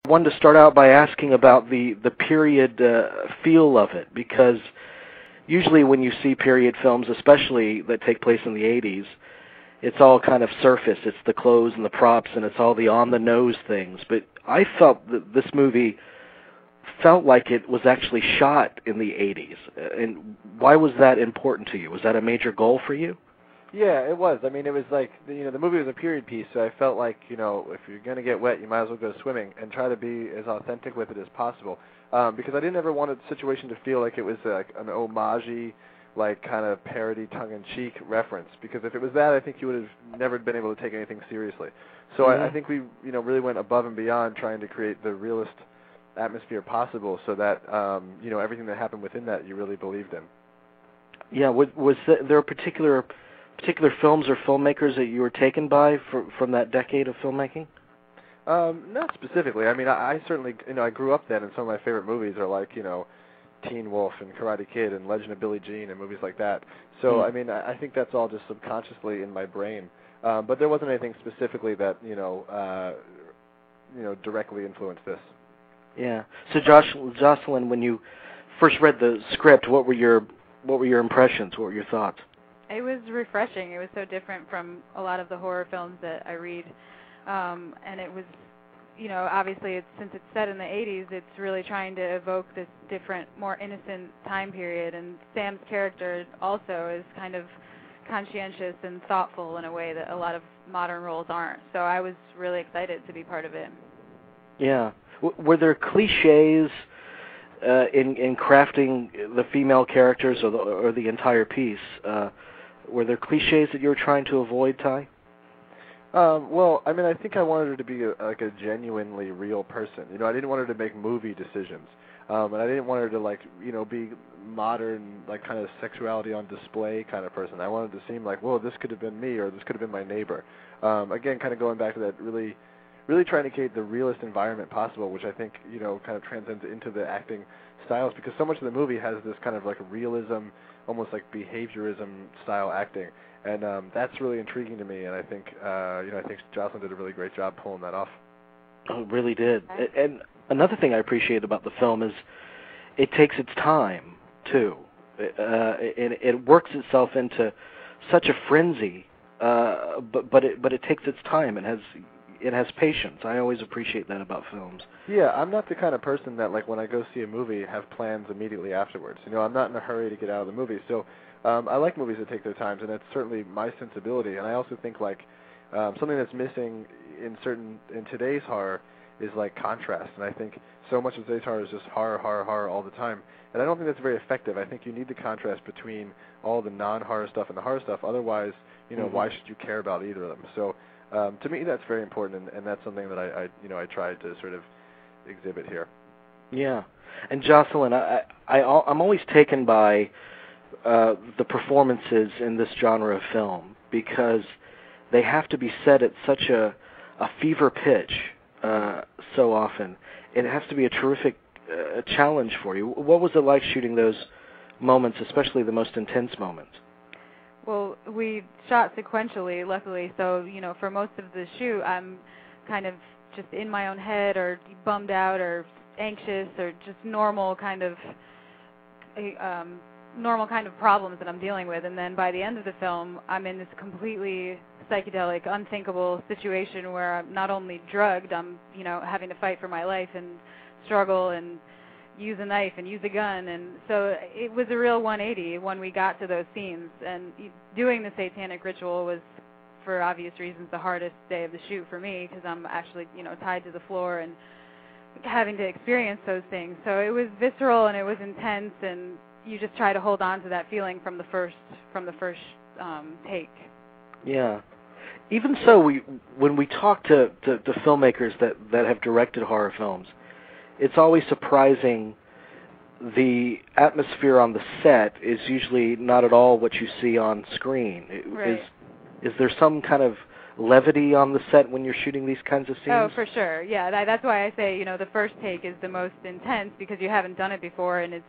wanted to start out by asking about the period feel of it, because usually when you see period films, especially that take place in the 80s, it's all kind of surface. It's the clothes and the props, and it's all the on-the-nose things. But I felt that this movie felt like it was actually shot in the 80s. And why was that important to you? Was that a major goal for you? Yeah, it was. I mean, it was like, the movie was a period piece, so I felt like, if you're going to get wet, you might as well go swimming and try to be as authentic with it as possible. Because I didn't ever want the situation to feel like it was like an homage-y, like kind of parody, tongue-in-cheek reference. Because if it was that, I think you would have never been able to take anything seriously. So I think we, really went above and beyond trying to create the realest atmosphere possible, so that, everything that happened within that you really believed in. Yeah, was there a particular films or filmmakers that you were taken by from that decade of filmmaking? Not specifically. I mean, I certainly, I grew up then, and some of my favorite movies are like, Teen Wolf and Karate Kid and Legend of Billie Jean and movies like that. So, I mean, I think that's all just subconsciously in my brain. But there wasn't anything specifically that, directly influenced this. Yeah. So, Jocelin, when you first read the script, what were your impressions? What were your thoughts? It was refreshing. It was so different from a lot of the horror films that I read. And it was, obviously since it's set in the 80s, it's really trying to evoke this different, more innocent time period. And Sam's character also is kind of conscientious and thoughtful in a way that a lot of modern roles aren't. So I was really excited to be part of it. Yeah. Were there cliches in crafting the female characters or the entire piece? Were there cliches that you were trying to avoid, Ty? Well, I mean, I think I wanted her to be a genuinely real person. I didn't want her to make movie decisions. And I didn't want her to, be modern, kind of sexuality on display kind of person. I wanted to seem like, whoa, this could have been me, or this could have been my neighbor. Again, kind of going back to that really trying to create the realest environment possible, which I think, kind of transcends into the acting styles, because so much of the movie has this kind of realism, almost like behaviorism style acting. And that's really intriguing to me, and I think, I think Jocelin did a really great job pulling that off. Oh, it really did. And another thing I appreciate about the film is it takes its time, too. It works itself into such a frenzy, but it takes its time and it has patience. I always appreciate that about films. Yeah, I'm not the kind of person that, when I go see a movie, have plans immediately afterwards. I'm not in a hurry to get out of the movie. So I like movies that take their time, and that's certainly my sensibility. And I also think, something that's missing in today's horror is, contrast. And I think so much of today's horror is just horror, horror, horror all the time. And I don't think that's very effective. I think you need the contrast between all the non-horror stuff and the horror stuff. Otherwise, why should you care about either of them? So to me, that's very important, and that's something that I tried to sort of exhibit here. Yeah, and Jocelin, I'm always taken by the performances in this genre of film, because they have to be set at such a fever pitch so often. It has to be a terrific challenge for you. What was it like shooting those moments, especially the most intense moments? Well, we shot sequentially, luckily, so, for most of the shoot, I'm kind of just in my own head or bummed out or anxious or just normal kind of problems that I'm dealing with. And then by the end of the film, I'm in this completely psychedelic, unthinkable situation where I'm not only drugged, I'm, having to fight for my life and struggle and use a knife and use a gun. And so it was a real 180 when we got to those scenes. And doing the satanic ritual was, for obvious reasons, the hardest day of the shoot for me, because I'm actually, tied to the floor and having to experience those things. So it was visceral and it was intense, and you just try to hold on to that feeling from the first take. Yeah. Even so, when we talk to filmmakers that have directed horror films, it's always surprising. The atmosphere on the set is usually not at all what you see on screen. Right. Is there some kind of levity on the set when you're shooting these kinds of scenes? Oh, for sure. Yeah, that's why I say, the first take is the most intense, because you haven't done it before, and it's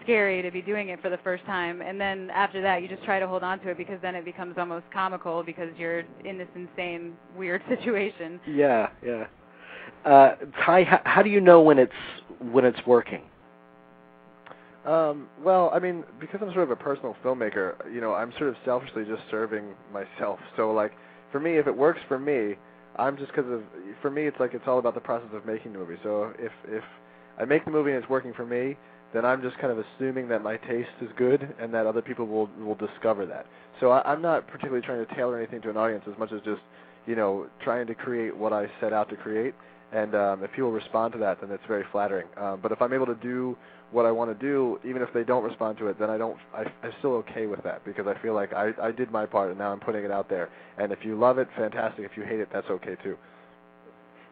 scary to be doing it for the first time. And then after that, you just try to hold on to it, because then it becomes almost comical, because you're in this insane, weird situation. Yeah. Ty, how do you know when it's working? Well, I mean, because I'm sort of a personal filmmaker, I'm sort of selfishly just serving myself. So, like, for me, if it works for me, for me, it's like it's all about the process of making the movie. So if I make the movie and it's working for me, then I'm just kind of assuming that my taste is good and that other people will discover that. So I'm not particularly trying to tailor anything to an audience as much as just, trying to create what I set out to create. And if people respond to that, then it's very flattering. But if I'm able to do what I want to do, even if they don't respond to it, then I'm still okay with that, because I feel like I did my part and now I'm putting it out there. And if you love it, fantastic. If you hate it, that's okay too.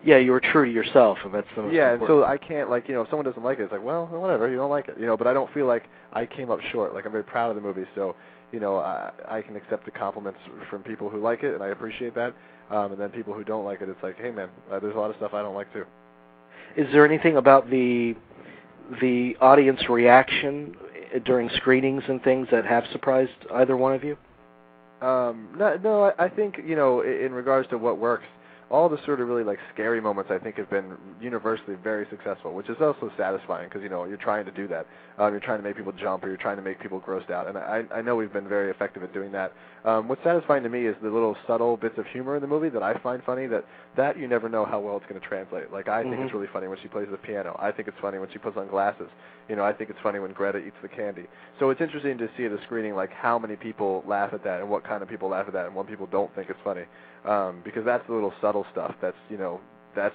Yeah, you were true to yourself, and that's the most important. And so I can't, like, if someone doesn't like it, it's like, well, whatever, you don't like it, but I don't feel like I came up short. Like, I'm very proud of the movie, so, I can accept the compliments from people who like it, and I appreciate that. And then people who don't like it, it's like, hey, man, there's a lot of stuff I don't like too. Is there anything about the audience reaction during screenings and things that have surprised either one of you? No, I think, in regards to what works, all the sort of really, like, scary moments, I think, have been universally very successful, which is also satisfying because, you're trying to do that. You're trying to make people jump, or you're trying to make people grossed out, and I know we've been very effective at doing that. What's satisfying to me is the little subtle bits of humor in the movie that I find funny that you never know how well it's going to translate. Like, I think it's really funny when she plays the piano. I think it's funny when she puts on glasses. I think it's funny when Greta eats the candy. So it's interesting to see at a screening, like, how many people laugh at that and what kind of people laugh at that and what people don't think it's funny. Because that's the little subtle stuff that's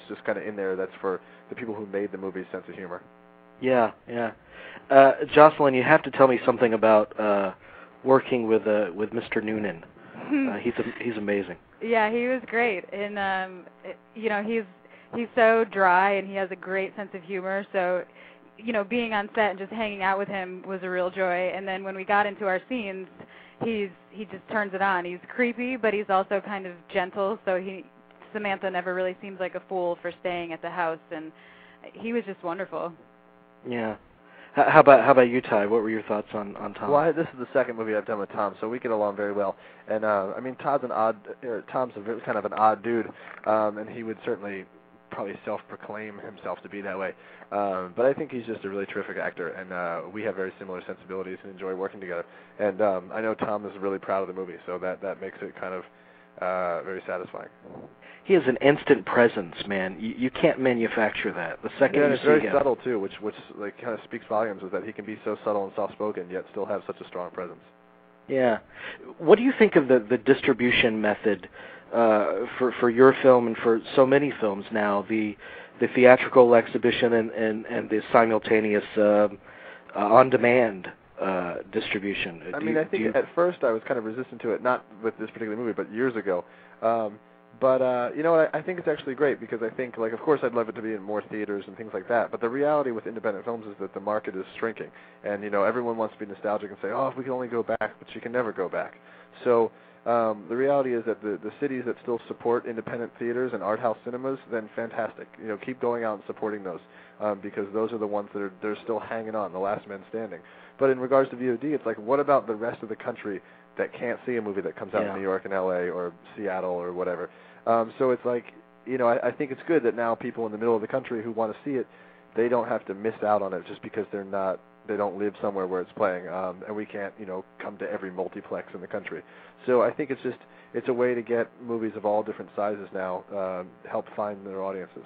just kind of in there. That's for the people who made the movie's sense of humor. Yeah. Jocelin, you have to tell me something about working with Mr. Noonan. He's amazing. Yeah, he was great, and he's so dry, and he has a great sense of humor. So, being on set and just hanging out with him was a real joy. And then when we got into our scenes, he just turns it on. He's creepy, but he's also kind of gentle. So Samantha never really seems like a fool for staying at the house, and he was just wonderful. Yeah. How about you, Ty? What were your thoughts on Tom? Well, this is the second movie I've done with Tom, so we get along very well. And I mean, Tom's kind of an odd dude, and he would certainly probably self-proclaim himself to be that way. But I think he's just a really terrific actor, and we have very similar sensibilities and enjoy working together. And I know Tom is really proud of the movie, so that makes it kind of very satisfying. He has an instant presence, man. You can't manufacture that. The second you see him. It's very subtle too, which like kind of speaks volumes, is that he can be so subtle and soft-spoken yet still have such a strong presence. Yeah. What do you think of the distribution method for your film and for so many films now? The theatrical exhibition and the simultaneous on-demand distribution. I mean, I think at first I was kind of resistant to it, not with this particular movie, but years ago. But you know what? I think it's actually great, because I think, like, of course, I'd love it to be in more theaters and things like that. But the reality with independent films is that the market is shrinking, and everyone wants to be nostalgic and say, "Oh, if we could only go back," but you can never go back. So the reality is that the cities that still support independent theaters and art house cinemas, then fantastic. Keep going out and supporting those, because those are the ones that they're still hanging on, the last men standing. But in regards to VOD, it's like, what about the rest of the country that can't see a movie that comes out in New York and LA or Seattle or whatever? So it's like, I think it's good that now people in the middle of the country who want to see it, they don't have to miss out on it just because they don't live somewhere where it's playing, and we can't, come to every multiplex in the country. So I think it's a way to get movies of all different sizes now, help find their audiences.